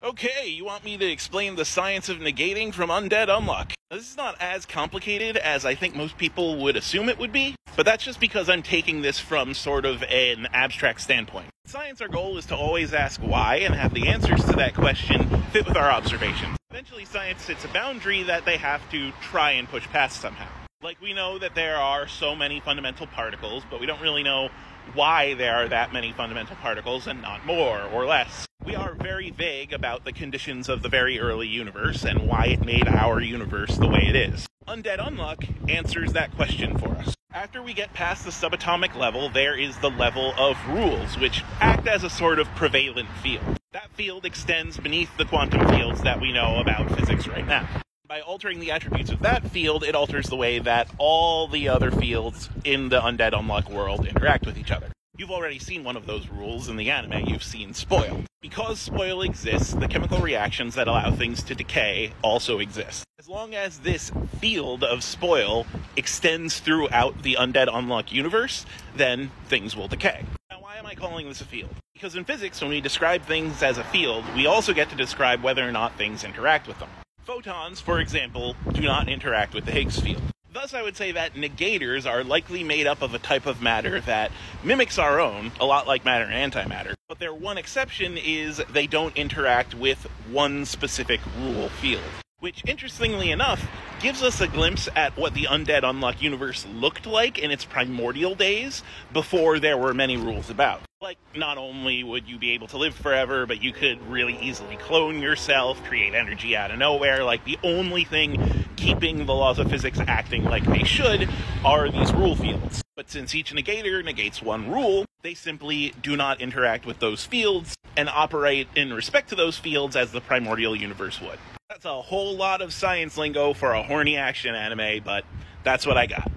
Okay, you want me to explain the science of negating from undead unluck? This is not as complicated as I think most people would assume it would be, but that's just because I'm taking this from sort of an abstract standpoint. In science, our goal is to always ask why and have the answers to that question fit with our observations. Eventually, science sets a boundary that they have to try and push past somehow. Like, we know that there are so many fundamental particles, but we don't really know why there are that many fundamental particles and not more or less. We are very vague about the conditions of the very early universe and why it made our universe the way it is. Undead Unluck answers that question for us. After we get past the subatomic level, there is the level of rules, which act as a sort of prevalent field. That field extends beneath the quantum fields that we know about physics right now. By altering the attributes of that field, it alters the way that all the other fields in the Undead Unluck world interact with each other. You've already seen one of those rules in the anime. You've seen spoil. Because spoil exists, the chemical reactions that allow things to decay also exist. As long as this field of spoil extends throughout the Undead Unluck universe, then things will decay. Now, why am I calling this a field? Because in physics, when we describe things as a field, we also get to describe whether or not things interact with them. Photons, for example, do not interact with the Higgs field. Thus, I would say that negators are likely made up of a type of matter that mimics our own, a lot like matter and antimatter. But their one exception is they don't interact with one specific rule field. Which, interestingly enough, gives us a glimpse at what the Undead Unluck universe looked like in its primordial days, before there were many rules about. Like, not only would you be able to live forever, but you could really easily clone yourself, create energy out of nowhere. Like, the only thing keeping the laws of physics acting like they should are these rule fields. But since each negator negates one rule, they simply do not interact with those fields and operate in respect to those fields as the primordial universe would. That's a whole lot of science lingo for a horny action anime, but that's what I got.